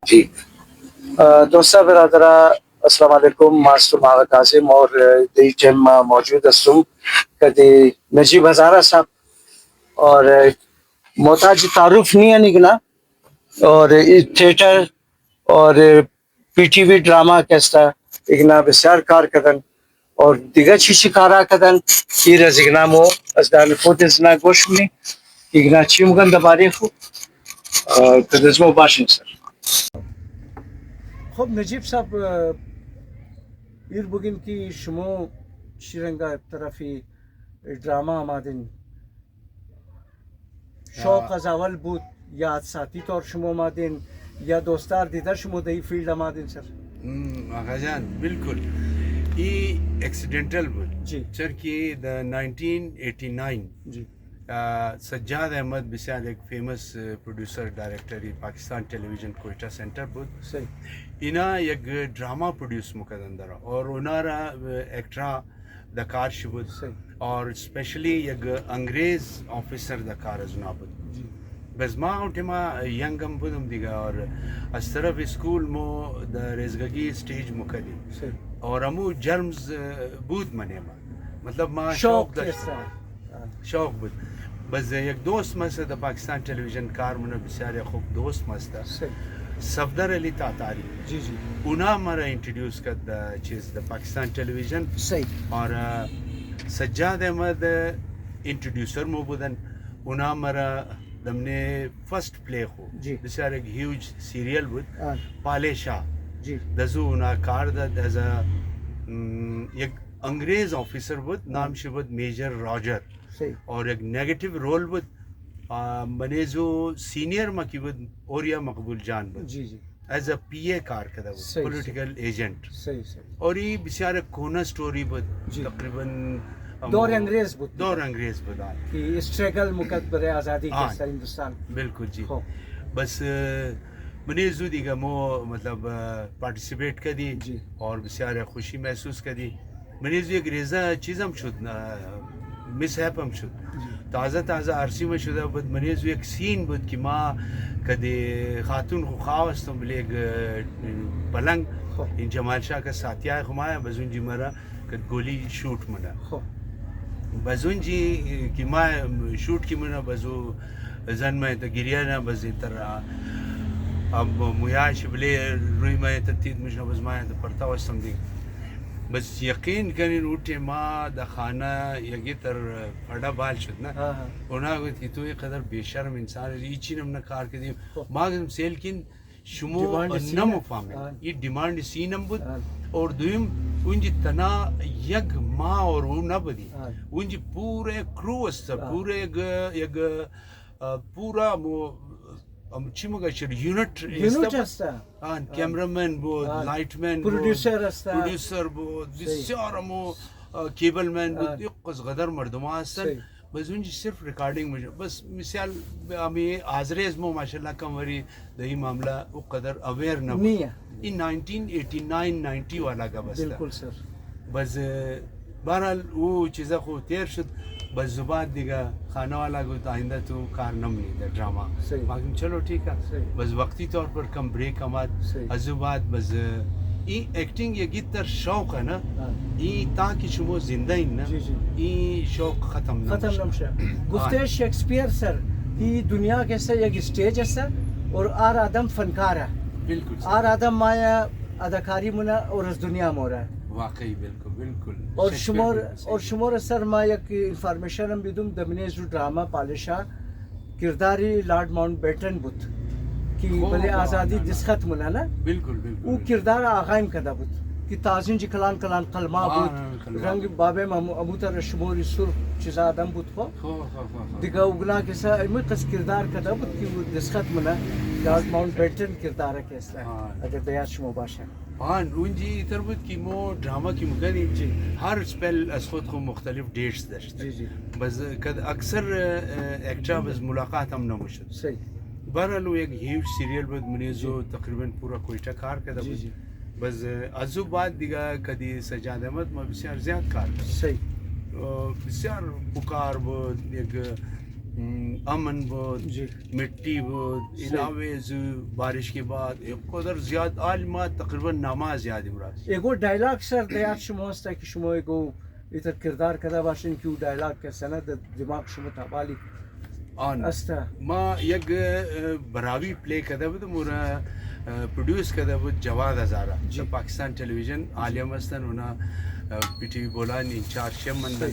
جی دوستا برادرہ السلام علیکم ماسٹر محمد عاظم اور دی ٹیم موجود ہستم کدی نجیب ہزارہ صاحب اور محتاج تعارف نہیں ہے نگنا اور تھیٹر اور پی ٹی وی ڈراما کیستا اگنا بسیار کار کدن اور دیگر چیزی کارا کدن یہ رزگنا مو از دان فوت ازنا گوشمی اگنا چیمگن دباری خو کدزمو باشین سر. خب نجیب صاحب bugün ki şumu şirenga tarafı drama amadin şok az اول بود یا ساتھی طور شما آمدین یا دوستار دیدار شما در این فیلد آمدین سر؟ آقا جان بالکل یہ ایکسیڈنٹل بود جی سر کہ 1989 جی سجاد احمد بسیار ایک فیمس پروڈیوسر ڈائریکٹر پاکستان ٹیلی ویژن کوئٹہ سینٹر بود صحیح اینا یک ڈراما پروڈیوس مکدن درا اور اونارا ایکٹرا دکار شبود صحیح اور اسپیشلی یک انگریز آفیسر دکار ازنا بود جی بس ما اوٹما ینگم بودم دیگا اور از طرف اسکول مو دا ریزگگی سٹیج مکدی صحیح اور امو جرمز بود منی ما مطلب ما شوق داشت کیسا شوق بود بس یک دوست مسته دا پاکستان ٹیلی ویژن کار منو بسیار خوب دوست مسته صحیح صفدر علی تاتاری جی جی اونا مرا انٹروڈیوس کرد دا چیز دا پاکستان ٹیلی ویژن صحیح اور سجاد احمد انٹروڈیوسر مو بودن اونا مرا دمنے فرسٹ پلے خو جی بسیار ایک ہیوج سیریل بود پالے شاہ جی دزو اونا کار دا ایز یک انگریز آفیسر بود نام شی بود میجر راجر صحیح اور ایک نیگیٹو رول بود منیزو سینئر مکی بود اوریا مقبول جان بود جی جی ایز اے پی اے کار کدا بود صحیح، پولیٹیکل ایجنٹ صحیح صحیح اور یہ بسیار ایک کونا سٹوری بود جی تقریباً دور انگریز بود دور انگریز بود کہ اسٹرگل مقدر آزادی کے سر ہندوستان بالکل جی ہو بس منیزو دیگا مو مطلب پارٹیسپیٹ کدی جی اور بسیار خوشی محسوس کدی منیزو ایک ریزا چیزم شد مس ہیپم شد جی تازہ تازہ عرصی میں شدہ بود منیزو ایک سین بود کہ ما کدی خاتون خو خواستم بلی ایک پلنگ خو این جمال شاہ کا ساتھیہ خمایا بزون جی مرا کد گولی شوٹ منا خو بزون جی کہ ما شوٹ کی منا بزو زن میں تا گریا نا بزی تر اب مویاش بلی روی میں تا تید مشنا بز ما تا پرتا وستم دی بس یقین کنین اوٹے ما دا خانہ یکی تر پڑا بال شد نا ہاں ہاں اونا گوید کہ تو یہ قدر بے شرم انسان ہے یہ چین ہمنا کار کردیم ما گزم سیل کن شمو نمو فاہمی یہ ڈیمانڈ سینم بود اور دویم انجی تنا یک ماں اور وہ نہ بدی انجی پورے کرو استا پورے یک پورا چی مگا شد یونٹ استا کیمرامین بود لائٹ مین پروڈیوسر بود بسیار مو کیبل مین بود یک قص غدر مردمہ هستن بس اونجی صرف ریکارڈنگ مجھے بس مثال ہمیں حاضریز مو ماشاءاللہ کموری دہی معاملہ وہ قدر اویر نہ بود یہ 1989-90 والا کا بس بالکل سر بس بہرحال وہ چیزا خو تیر شد بس زباد دیگا خانہ والا کو آئندہ تو کارنم نہیں تھا ڈرامہ باقی چلو ٹھیک ہے بس وقتی طور پر کم بریک آمد از بعد بس این ایکٹنگ یہ گیتر شوق ہے نا این تاکہ شما زندہ ہی نا این شوق ختم نمشه گفته شکسپیر سر کی دنیا کے سر یک اسٹیج ہے سر اور آر آدم فنکار ہے بالکل آر آدم مایا اداکاری منا اور اس دنیا میں ہو رہا ہے واقعی بالکل بالکل اور شمار سر ما یک انفارمیشن ہم بیدم دمنیزو ڈراما پالشا کرداری لارڈ ماؤنٹ بیٹن بود کہ بلے آزادی دسخط منا نا بالکل او کردار آغایم کدا بود کہ تازین جی کلان کلان قلمہ بود رنگ بابے اموتر شموری سر چیزا آدم بود خو دیگا اگنا کسا امی قص کردار کدا بود کہ وہ دسخط منا لارڈ ماؤنٹ بیٹن کردار کیسا اگر بیاد شما باشا اونجی اتر بود کہ مو ڈرامہ کی مکنی ہر سپیل از خود کو مختلف ڈیٹس داشت بس اکثر ایکٹرا بس ملاقات ہم نموشد صحیح بہرحال ایک ہیوج سیریل بود منیزو تقریباً پورا کوئٹہ کار کدا بود بس ازو بعد دیگا کدی سجاد احمد ما بسیار زیاد کار کدا صحیح بسیار پکار بود یک امن بود جی مٹی بود علاوه بارش کے بعد ایک قدر زیاد عالمات تقریبا نماز زیادی مراد ایگو ڈائلاگ سر دیاد شما هسته که شما ایگو ایتر کردار کده باشین که او ڈائلاگ که سند دماغ شما تبالی آن استه ما یک براوی پلی کرده بودم و پروڈیوس کرده بود جواد هزاره جی. پاکستان تلویزیون عالم هستن اونا P T V Bolan incharge شمندن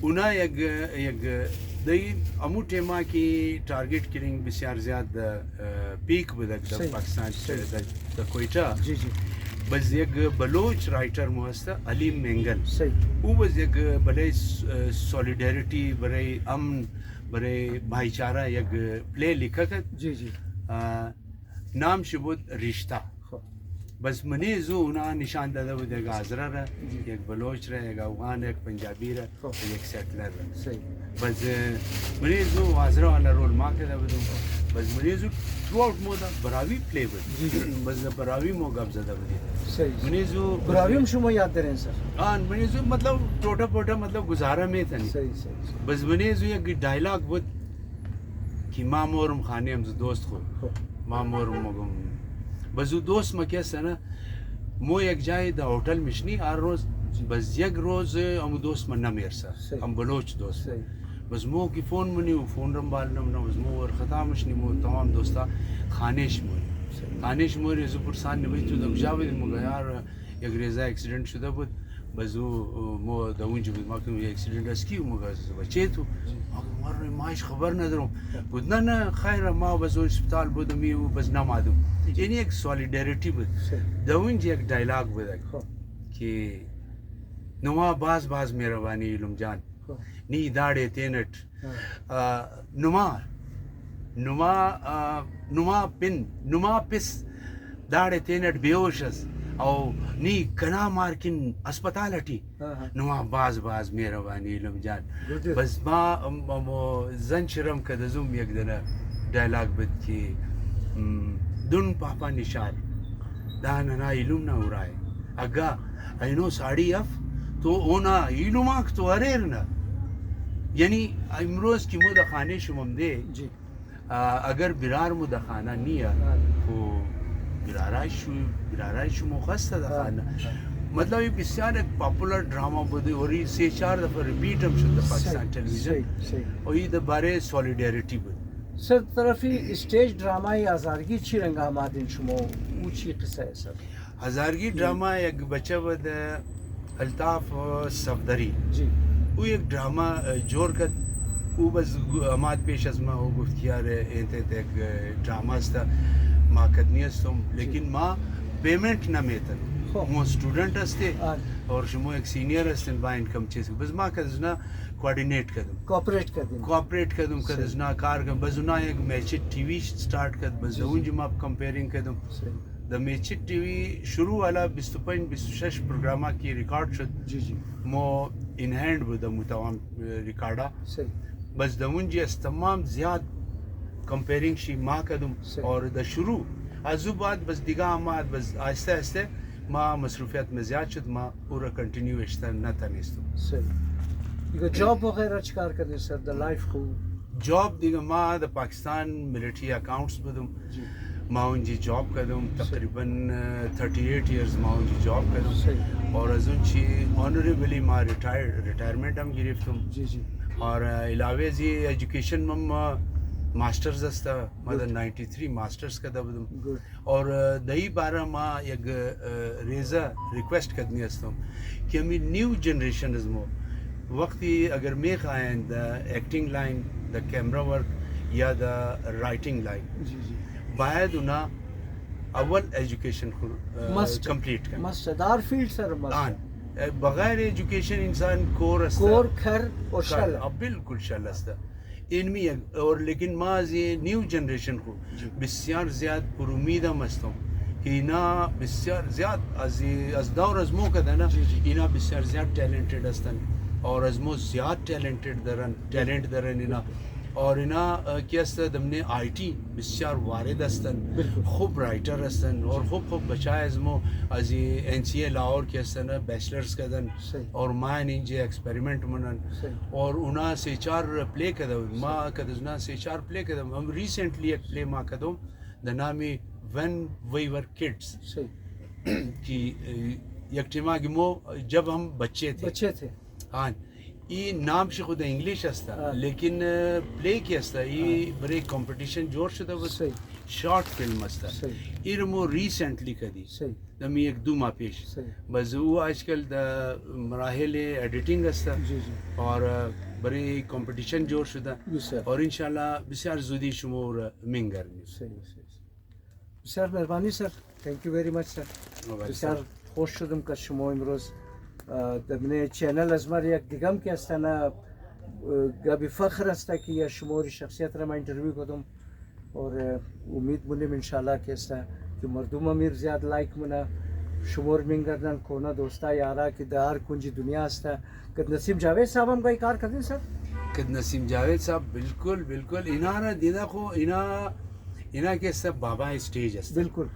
اونا یک دی امو ٹیما کی ٹارگیٹ کرنگ بسیار زیاد پیک بدک در پاکستان در کوئٹا جی جی بس یک بلوچ رائٹر مو هسته علیم مینگل صحیح او بس یک برای سولیداریٹی برای امن برای بھائی چارہ یک پلے لکھا کد جی جی نام شبود رشتہ بس منی زو اونا نشان داده بود یک آزرا را یک بلوچ را یک افغان یک پنجابی را یک سیٹلر را صحیح بس منی زو آزرا والا رول ما کرده بودم بس منی زو تھرو آؤٹ مو دا براوی پلے بود بس براوی مو گپ زده بودی صحیح منی زو براویم شما یاد دارین سر آن منی زو مطلب ٹوٹا پوٹا مطلب گزارا میں تھا صحیح صحیح بس منی زو یک ڈائلاگ بود کہ ما مورم خانه هم دوست خود ما مورم مگم بس دوست ما کیسه نه مو یک جای در هتل میشنی هر روز بس یک روز هم دوست من نمیرسه هم بلوچ دوست بس مو کی فون منی و فون رم بالنم نه بس مو ور خطا مشنی مو تمام دوستا خانش موری زو پرسان نمی تو دم جاوید مو یار یک ریزا اکسیدنت شده بود بس مو د اونجا بود ما کوم اکسیدنت اسکی مو بچه تو مر ماش خبر ندارم بود نه خیر ما بس هسپتال بودم و بس نمادم یعنی یک سولیداریتی بود د اونجا یک ڈائلاگ بود که نما باز مهربانی علم جان نی داڑے تینٹ نما پس داڑے تینٹ بیوشس او نی کنا مارکن اسپتال اٹی نما باز مهربانی علم جان بس ما زن شرم کدزم یک دنا ڈائلاگ بد کی دن پاپا نشار دانا نا علم نہ ارائے اگا اینو ساڑی اف تو اونا علماک تو اریر نا یعنی امروز کی مو دخانه شمم ده جی اگر برار مو دخانه نیه خو برارای شما خسته دخانه مطلب یہ بسیار ایک پاپولر ڈراما بوده اور یہ 3-4 دفعہ ریپیٹ هم شد در پاکستان تلویزیون اور یہ در باره سولیداریتی بود سر طرفی اسٹیج ڈرامای آزارگی چی رنگ آمادین شما او چی قصه ہے سر ہزارگی ڈراما یک بچه بود الطاف صفدری جی او یک ڈراما جور کد او بس اماد پیش از ما او گفت که یار اینت یک ڈراما است ما کدنی استم لیکن ما پیمنٹ نمیتن مو اسٹوڈنٹ استه اور شما یک سینیر استن با انکم چیز بس ما کدزنا کوارڈینیٹ کدم کوآپریٹ کدم کدزنا کار کدم بس اونا یک میچ ٹی وی سٹارٹ کد بس اونج ما کمپیرنگ کدم د میچ ٹی وی شروع والا 25-26 پروگراما کی ریکارڈ شد جی جی مو ان ہینڈ بود مو تمام ریکارڈا بس د اونج اس تمام زیاد کمپیرنگ شی ما کدم اور د شروع ازو بعد بس دیگه آمد بس آهسته آهسته ما مصروفیت میں زیاد شد ما پورا کنٹینیو اشتا نتانستم دیگه جاب وغیرہ چکار کردی سر د لایف خو جاب دیگه ما د پاکستان ملٹری اکاؤنٹس بدم ما اونجی جاب کردم تقریبا 38 ایئرز ما اونجی جاب کردم اور از اون چی آنریبلی ما ریٹائرمنٹ هم گرفتم جی جی اور علاوه زی ایجوکیشن مم ماسٹرز استا ما در 93 ماسٹرز کده بودم اور دهی باره ما یک ریزا ریکویسٹ کدنی استم که همی نیو جنریشن از مو وقتی اگر میخواین دا ایکٹنگ لائن دا کیمرا ورک یا دا رائٹنگ لائن باید اونا اول ایجوکیشن کمپلیٹ کرن مستدار فیلڈ سر بغیر ایجوکیشن انسان کور کور کھر اور شل بالکل شل استا اینمی اور لیکن ما از نیو جنریشن کو بسیار زیاد پر امیدم استم که اینا بسیار زیاد از دور از مو کده نه اینا بسیار زیاد ٹیلنٹڈ هستن اور از مو زیاد ٹیلنٹ دارن اینا اور اینا کی هستن دمنه آیتی بسیار وارد هستن بالکل. خوب رایتر هستن اور خوب بچای از ما از این NCA لاهور کی هستن بیچلرز کردن صحیح. اور ما اینجا اکسپریمنت منن صحیح. اور اونا سه چار پلی کردم ما کدزنا سه چار پلی کردم هم ریسنٹلی ایک پلی ما کردم د نامی when we were kids صحیح کی یک ٹیما گمو جب ہم بچے تھے ہاں یہ نام شی خود انگلیش هستا لیکن پلی کی هستا یہ برای کمپٹیشن جور شده بود صحیح. شارٹ فیلم هستا صحیح. این رو ما ریسنٹلی کردی صحیح. دمی یک دو ماه پیش صحیح. بس او آجکل دا مراحل ایڈیٹنگ هستا جی جی اور برای کمپٹیشن جور شده جی سر. اور انشاءالله بسیار زودی شما رو منگر نیست. صحیح. بسیار مهربانی سر. تhank you very much سر. بسیار خوش شدم که شما امروز در چینل از من یک دیگم که استانه گابی فخر است که یا شما شخصیت را من انترویو کردم اور امید مونیم انشالله که است که مردم امیر زیاد لایک مونه شما رو میگردن کونه دوستا یارا که در هر کنج دنیا است. که نسیم جاوید صاحب هم گاهی کار کردین سر؟ که نسیم جاوید صاحب بالکل اینا را دیده خو اینا که است بابا اسٹیج است. بالکل.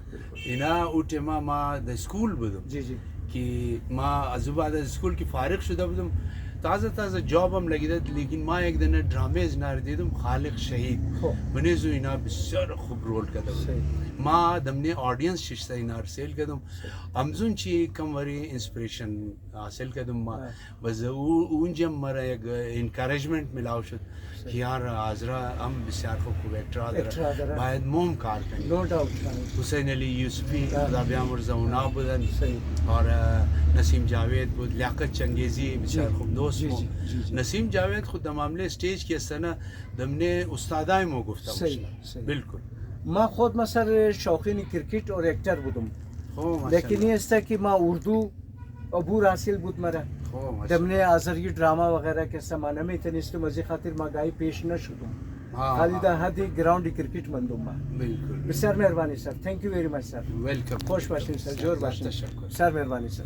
اینا او ٹیما ما د اسکول بودم جی جی که ما از بعد از اسکول که فارغ شده بودم تازه جابم لگیده لیکن ما یک دنه ڈرامه از نار دیدم خالق شهید منیزو اینا بسیار خوب رول کرده بود ما دمنه آڈینس ششته اینا رسیل کردم امزون چی کم وری انسپریشن حاصل کردم ما بس اونجا مرا یک انکارجمنٹ ملاو شد که یار حاضرہ ہم بسیار خوب ایکٹر داره باید موم کار کنیم. No doubt. حسین علی یوسفی خدا بیامرزه اونا بودن اور نسیم جاوید بود لیاقت چنگیزی بسیار خوب دوست مو نسیم جاوید خود در معامله اسٹیج کی استنا دمنه استادای مو گفته باشن. بالکل ما خود مثلا شوقین کرکٹ اور ایکٹر بودم لیکن یہ است که ما اردو عبور حاصل بود مرا دمنه آذری ڈراما وغیرہ کے زمانه میں تنستم از خاطر ما گاهی پیش نشدم خالی در حد گراوند کرکٹ مندم ما. بالکل بسیار مهربانی سر. تhank you very much sir. Welcome. خوش باشین سر. جور باشین. تشکر سر. مهربانی سر.